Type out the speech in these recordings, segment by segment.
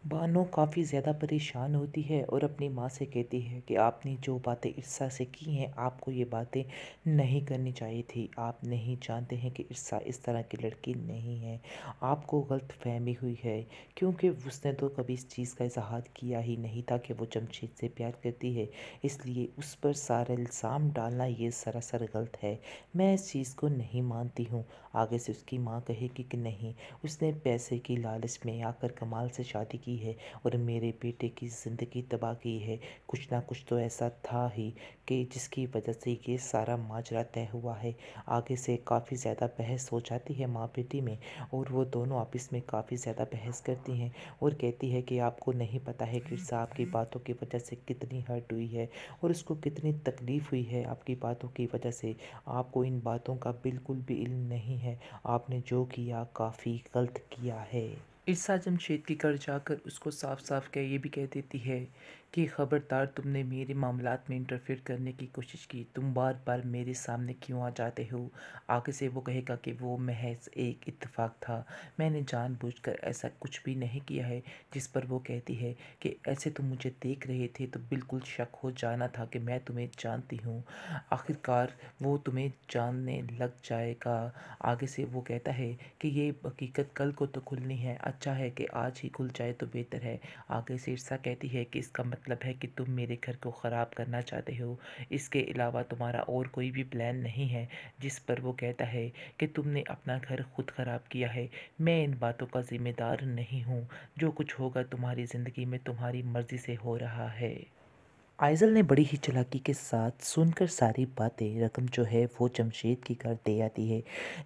बानो काफ़ी ज़्यादा परेशान होती है और अपनी माँ से कहती है कि आपने जो बातें ईर्षा से की हैं, आपको ये बातें नहीं करनी चाहिए थी। आप नहीं जानते हैं कि ईर्षा इस तरह की लड़की नहीं है। आपको गलतफ़हमी हुई है, क्योंकि उसने तो कभी इस चीज़ का इज़हार किया ही नहीं था कि वो जमशेद से प्यार करती है। इसलिए उस पर सारा इल्ज़ाम डालना ये सरासर गलत है। मैं इस चीज़ को नहीं मानती हूँ। आगे से उसकी माँ कहेगी कि नहीं, उसने पैसे की लालच में आकर कमाल से शादी की है और मेरे बेटे की ज़िंदगी तबाह की है। कुछ ना कुछ तो ऐसा था ही कि जिसकी वजह से ये सारा माजरा तय हुआ है। आगे से काफ़ी ज़्यादा बहस हो जाती है माँ बेटी में, और वो दोनों आपस में काफ़ी ज़्यादा बहस करती हैं और कहती है कि आपको नहीं पता है कि ईर्षा आपकी बातों की वजह से कितनी हर्ट हुई है और उसको कितनी तकलीफ़ हुई है आपकी बातों की वजह से। आपको इन बातों का बिल्कुल भी इल्म नहीं है। आपने जो किया काफ़ी गलत किया है। ईर्षा जमशेद के घर जाकर उसको साफ साफ ये भी कह देती है कि खबरदार, तुमने मेरे मामलात में इंटरफेयर करने की कोशिश की, तुम बार बार मेरे सामने क्यों आ जाते हो। आगे से वो कहेगा कि वो महज एक इत्तेफाक था, मैंने जानबूझकर ऐसा कुछ भी नहीं किया है। जिस पर वो कहती है कि ऐसे तुम मुझे देख रहे थे तो बिल्कुल शक हो जाना था कि मैं तुम्हें जानती हूँ। आखिरकार वो तुम्हें जानने लग जाएगा। आगे से वो कहता है कि ये हकीकत कल को तो खुलनी है, अच्छा है कि आज ही खुल जाए तो बेहतर है। आगे से ईर्षा कहती है कि इसका मतलब है कि तुम मेरे घर को ख़राब करना चाहते हो, इसके अलावा तुम्हारा और कोई भी प्लान नहीं है। जिस पर वो कहता है कि तुमने अपना घर खुद ख़राब किया है, मैं इन बातों का ज़िम्मेदार नहीं हूँ। जो कुछ होगा तुम्हारी ज़िंदगी में तुम्हारी मर्ज़ी से हो रहा है। आइज़ल ने बड़ी ही चालाकी के साथ सुनकर सारी बातें रकम जो है वो जमशेद के घर दे आती है,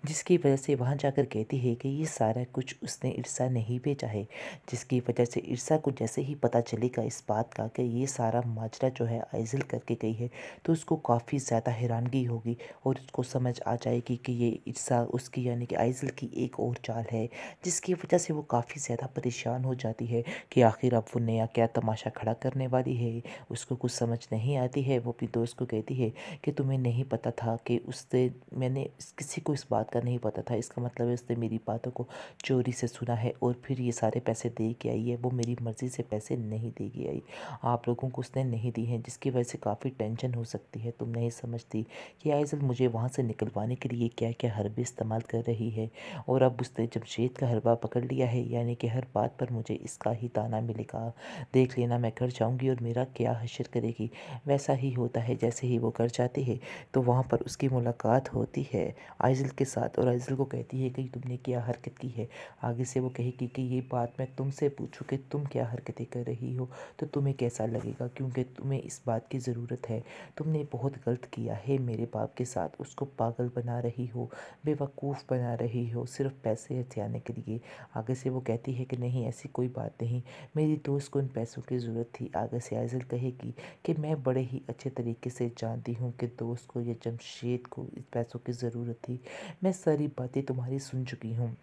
जिसकी वजह से वहाँ जाकर कहती है कि ये सारा कुछ उसने ईर्षा ने ही भेजा है। जिसकी वजह से ईर्षा को जैसे ही पता चलेगा इस बात का कि ये सारा माजरा जो है आइज़ल करके गई है, तो उसको काफ़ी ज़्यादा हैरानगी होगी और उसको समझ आ जाएगी कि ये ईर्षा उसकी यानी कि आइज़ल की एक और चाल है। जिसकी वजह से वो काफ़ी ज़्यादा परेशान हो जाती है कि आखिर अब वो नया क्या तमाशा खड़ा करने वाली है। उसको कुछ समझ नहीं आती है। वो अपनी दोस्त को कहती है कि तुम्हें नहीं पता था कि उससे मैंने किसी को इस बात का नहीं पता था, इसका मतलब है उसने मेरी बातों को चोरी से सुना है और फिर ये सारे पैसे दे के आई है। वो मेरी मर्ज़ी से पैसे नहीं दे के आई, आप लोगों को उसने नहीं दी हैं, जिसकी वजह से काफ़ी टेंशन हो सकती है। तुम नहीं समझती कि आइज़ल मुझे वहाँ से निकलवाने के लिए क्या क्या हरबे इस्तेमाल कर रही है, और अब उसने जमशेद का हरबा पकड़ लिया है, यानी कि हर बात पर मुझे इसका ही ताना मिलेगा। देख लेना, मैं घर जाऊंगी और मेरा क्या हश्र करेगी। वैसा ही होता है। जैसे ही वो घर जाती है तो वहाँ पर उसकी मुलाकात होती है आइज़ल के साथ, और आइज़ल को कहती है कि तुमने क्या हरकत की है। आगे से वो कहेगी कि ये बात मैं तुमसे पूछूं कि तुम क्या हरकतें कर रही हो तो तुम्हें कैसा लगेगा, क्योंकि तुम्हें इस बात की ज़रूरत है। तुमने बहुत गलत किया है मेरे बाप के साथ, उसको पागल बना रही हो, बेवकूफ़ बना रही हो सिर्फ पैसे हथियाने के लिए। आगे से वो कहती है कि नहीं, ऐसी कोई बात नहीं, मेरी दोस्त को इन पैसों की ज़रूरत थी। आगे से आइज़ल कहेगी कि मैं बड़े ही अच्छे तरीके से जानती हूँ कि दोस्त को या जमशेद को इस पैसों की ज़रूरत थी। मैं सारी बातें तुम्हारी सुन चुकी हूँ।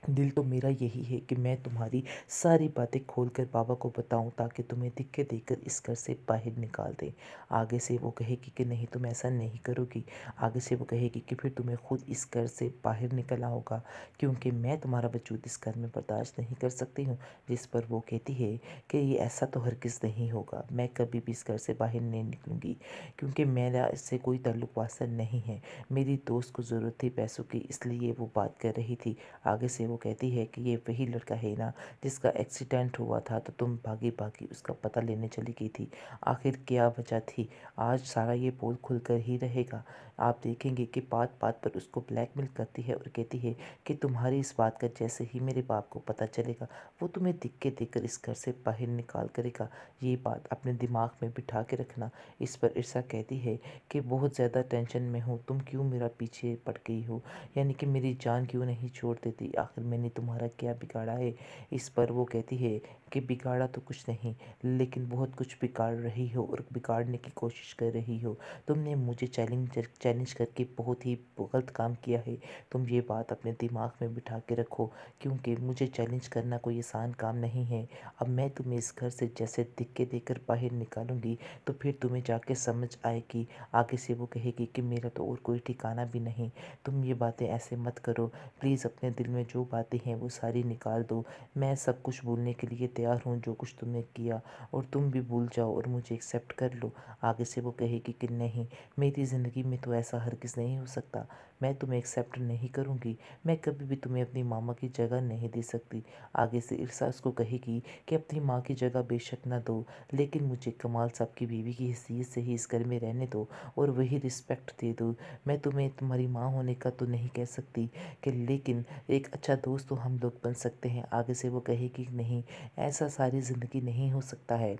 दिल तो मेरा यही है कि मैं तुम्हारी सारी बातें खोलकर बाबा को बताऊं, ताकि तुम्हें दिक्कत देकर इस घर से बाहर निकाल दें। आगे से वो कहेगी कि नहीं, तुम ऐसा नहीं करोगी। आगे से वो कहेगी कि फिर तुम्हें खुद इस घर से बाहर निकलना होगा, क्योंकि मैं तुम्हारा वजूद इस घर में बर्दाश्त नहीं कर सकती हूँ। जिस पर वो कहती है कि ये ऐसा तो हरगिज़ नहीं होगा, मैं कभी भी इस घर से बाहर नहीं निकलूँगी, क्योंकि मेरा इससे कोई ताल्लुक वास्ता नहीं है। मेरी दोस्त को ज़रूरत थी पैसों की, इसलिए वो बात कर रही थी। आगे से वो कहती है कि ये वही लड़का है ना जिसका एक्सीडेंट हुआ था, तो तुम भागी भागी उसका पता लेने चली गई थी। आखिर क्या वजह थी। आज सारा ये पोल खुलकर ही रहेगा। आप देखेंगे कि बात बात पर उसको ब्लैकमेल करती है और कहती है कि तुम्हारी इस बात का जैसे ही मेरे बाप को पता चलेगा, वो तुम्हें दिक्कत देकर इस घर से बाहर निकाल करेगा। ये बात अपने दिमाग में बिठा के रखना। इस पर ईर्षा कहती है कि बहुत ज़्यादा टेंशन में हूँ, तुम क्यों मेरा पीछे पड़ गई हो, यानी कि मेरी जान क्यों नहीं छोड़ देती, आखिर मैंने तुम्हारा क्या बिगाड़ा है। इस पर वो कहती है कि बिगाड़ा तो कुछ नहीं, लेकिन बहुत कुछ बिगाड़ रही हो और बिगाड़ने की कोशिश कर रही हो। तुमने मुझे चैलेंज करके बहुत ही गलत काम किया है। तुम ये बात अपने दिमाग में बिठा के रखो, क्योंकि मुझे चैलेंज करना कोई आसान काम नहीं है। अब मैं तुम्हें इस घर से जैसे धक्के देकर बाहर निकालूंगी, तो फिर तुम्हें जाके समझ आएगी। आगे से वो कहेगी कि मेरा तो और कोई ठिकाना भी नहीं, तुम ये बातें ऐसे मत करो, प्लीज़ अपने दिल में जो बातें हैं वो सारी निकाल दो। मैं सब कुछ भूलने के लिए तैयार तैयार हूँ जो कुछ तुमने किया, और तुम भी भूल जाओ और मुझे एक्सेप्ट कर लो। आगे से वो कहेगी कि नहीं, मेरी ज़िंदगी में तो ऐसा हरगिज़ नहीं हो सकता, मैं तुम्हें एक्सेप्ट नहीं करूँगी, मैं कभी भी तुम्हें अपनी मामा की जगह नहीं दे सकती। आगे से ईर्षा उसको कहेगी कि अपनी माँ की जगह बेशक ना दो, लेकिन मुझे कमाल साहब की बीवी की हैसियत से ही इस घर में रहने दो और वही रिस्पेक्ट दे दो। मैं तुम्हें तुम्हारी माँ होने का तो नहीं कह सकती कि, लेकिन एक अच्छा दोस्त तो हम लोग बन सकते हैं। आगे से वो कहेगी नहीं, ऐसा सारी ज़िंदगी नहीं हो सकता है,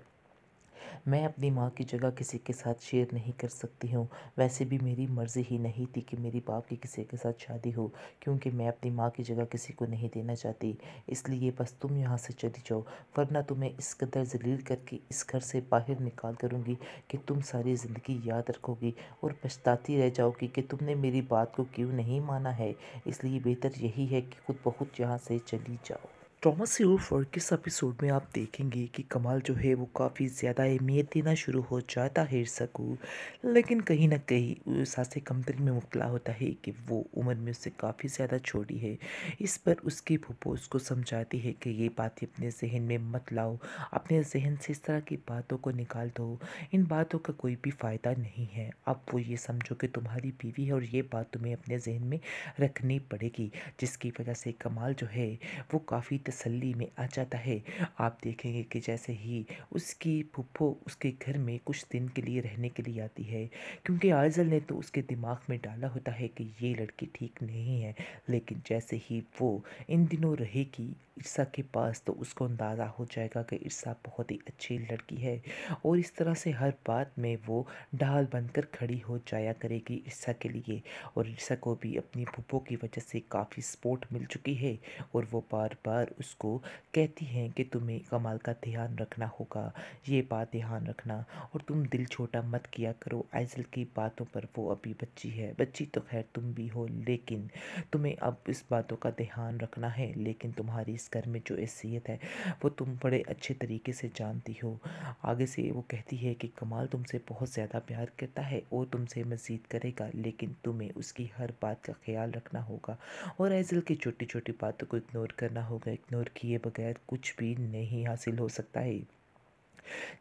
मैं अपनी माँ की जगह किसी के साथ शेयर नहीं कर सकती हूँ। वैसे भी मेरी मर्ज़ी ही नहीं थी कि मेरी बाप की किसी के साथ शादी हो, क्योंकि मैं अपनी माँ की जगह किसी को नहीं देना चाहती। इसलिए बस तुम यहाँ से चली जाओ, वरना तुम्हें इस कदर ज़लील करके इस घर से बाहर निकाल करूँगी कि तुम सारी ज़िंदगी याद रखोगी और पछताती रह जाओगी कि तुमने मेरी बात को क्यों नहीं माना है। इसलिए बेहतर यही है कि खुद ब खुद यहाँ से चली जाओ। ट्रॉमा से ऊपर किस एपिसोड में आप देखेंगे कि कमाल जो है वो काफ़ी ज़्यादा अहमियत देना शुरू हो जाता है ईर्षा को, लेकिन कहीं ना कहीं वो सासे कमतरी में मुबतला होता है कि वो उम्र में उससे काफ़ी ज़्यादा छोटी है। इस पर उसकी फूफो उसको समझाती है कि ये बातें अपने जहन में मत लाओ, अपने जहन से इस तरह की बातों को निकाल दो, इन बातों का कोई भी फ़ायदा नहीं है। अब वो ये समझो कि तुम्हारी बीवी है और ये बात तुम्हें अपने जहन में रखनी पड़ेगी, जिसकी वजह से कमाल जो है वो काफ़ी तसल्ली में आ जाता है। आप देखेंगे कि जैसे ही उसकी फूफो उसके घर में कुछ दिन के लिए रहने के लिए आती है, क्योंकि आइज़ल ने तो उसके दिमाग में डाला होता है कि ये लड़की ठीक नहीं है, लेकिन जैसे ही वो इन दिनों रहेगी ईर्षा के पास तो उसको अंदाज़ा हो जाएगा कि ईर्षा बहुत ही अच्छी लड़की है, और इस तरह से हर बात में वो ढाल बनकर खड़ी हो जाया करेगी ईर्षा के लिए। और ईर्षा को भी अपनी फूफो की वजह से काफ़ी सपोर्ट मिल चुकी है, और वो बार बार उसको कहती हैं कि तुम्हें कमाल का ध्यान रखना होगा, ये बात ध्यान रखना, और तुम दिल छोटा मत किया करो आइज़ल की बातों पर। वो अभी बच्ची है, बच्ची तो खैर तुम भी हो, लेकिन तुम्हें अब इस बातों का ध्यान रखना है। लेकिन तुम्हारी इस घर में जो हैसियत है वो तुम बड़े अच्छे तरीके से जानती हो। आगे से वो कहती है कि कमाल तुमसे बहुत ज़्यादा प्यार करता है और तुमसे मज़ीद करेगा, लेकिन तुम्हें उसकी हर बात का ख्याल रखना होगा और आइज़ल की छोटी छोटी बातों को इग्नोर करना होगा। इग्नोर किए बगैर कुछ भी नहीं हासिल हो सकता है।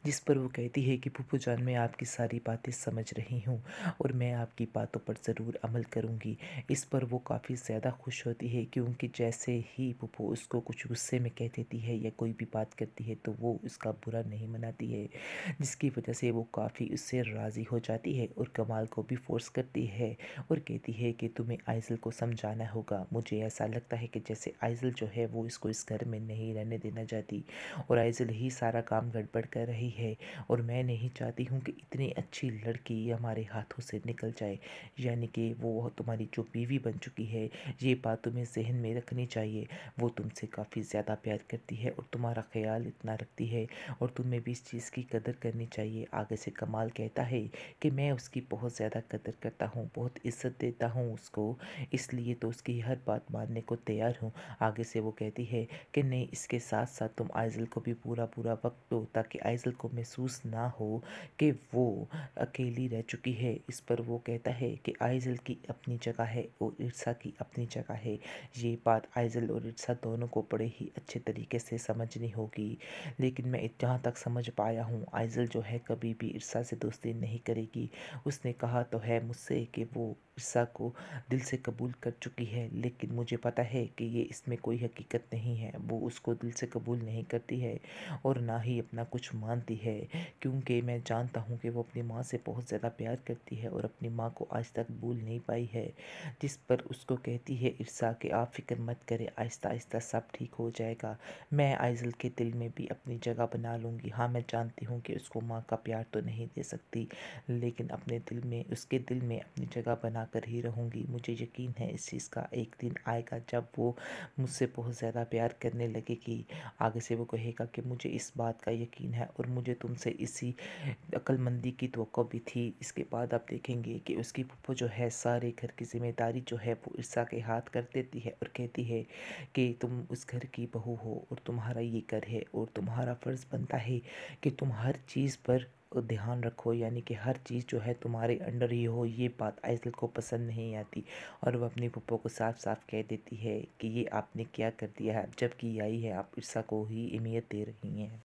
जिस पर वो कहती है कि फूफू जान, मैं आपकी सारी बातें समझ रही हूँ और मैं आपकी बातों पर ज़रूर अमल करूँगी। इस पर वो काफ़ी ज़्यादा खुश होती है, क्योंकि जैसे ही फूफू उसको कुछ गुस्से में कह देती है या कोई भी बात करती है तो वो उसका बुरा नहीं मनाती है, जिसकी वजह से वो काफ़ी उससे राज़ी हो जाती है और कमाल को भी फोर्स करती है और कहती है कि तुम्हें आइज़ल को समझाना होगा। मुझे ऐसा लगता है कि जैसे आइज़ल जो है वो इसको इस घर में नहीं रहने देना चाहती और आइज़ल ही सारा काम गड़बड़ कर रही है, और मैं नहीं चाहती हूँ कि इतनी अच्छी लड़की हमारे हाथों से निकल जाए। यानी कि वो तुम्हारी जो बीवी बन चुकी है, ये बात तुम्हें जहन में रखनी चाहिए। वो तुमसे काफ़ी ज़्यादा प्यार करती है और तुम्हारा ख्याल इतना रखती है, और तुम्हें भी इस चीज़ की कदर करनी चाहिए। आगे से कमाल कहता है कि मैं उसकी बहुत ज़्यादा कदर करता हूँ, बहुत इज़्ज़त देता हूँ उसको, इसलिए तो उसकी हर बात मानने को तैयार हूँ। आगे से वो कहती है कि नहीं, इसके साथ साथ तुम आइज़ल को भी पूरा पूरा वक्त दो, ताकि आइज़ल को महसूस ना हो कि वो अकेली रह चुकी है। इस पर वो कहता है कि आइज़ल की अपनी जगह है और ईर्षा की अपनी जगह है। ये बात आइज़ल और ईर्षा दोनों को बड़े ही अच्छे तरीके से समझनी होगी, लेकिन मैं जहाँ तक समझ पाया हूँ आइज़ल जो है कभी भी ईर्षा से दोस्ती नहीं करेगी। उसने कहा तो है मुझसे कि वो ईर्षा को दिल से कबूल कर चुकी है, लेकिन मुझे पता है कि ये इसमें कोई हकीकत नहीं है। वो उसको दिल से कबूल नहीं करती है और ना ही अपना कुछ मानती है, क्योंकि मैं जानता हूँ कि वो अपनी माँ से बहुत ज़्यादा प्यार करती है और अपनी माँ को आज तक भूल नहीं पाई है। जिस पर उसको कहती है ईर्षा कि आप फिक्र मत करें, आहिस्ता आहिस्ता सब ठीक हो जाएगा। मैं आइज़ल के दिल में भी अपनी जगह बना लूँगी। हाँ, मैं जानती हूँ कि उसको माँ का प्यार तो नहीं दे सकती, लेकिन अपने दिल में, उसके दिल में अपनी जगह बना कर ही रहूँगी। मुझे यकीन है इस चीज़ का, एक दिन आएगा जब वो मुझसे बहुत ज़्यादा प्यार करने लगेगी। आगे से वो कहेगा कि मुझे इस बात का यकीन है और मुझे तुमसे इसी अक्लमंदी की तवक्को भी थी। इसके बाद आप देखेंगे कि उसकी फूफो जो है सारे घर की ज़िम्मेदारी जो है वो ईर्षा के हाथ कर देती है और कहती है कि तुम उस घर की बहू हो और तुम्हारा ये घर है और तुम्हारा फ़र्ज़ बनता है कि तुम हर चीज़ पर ध्यान रखो, यानी कि हर चीज़ जो है तुम्हारे अंडर ही हो। ये बात आइज़ल को पसंद नहीं आती और वह अपनी फूफो को साफ साफ कह देती है कि ये आपने क्या कर दिया है, जबकि यही है आप ईर्षा को ही अहमियत दे रही हैं।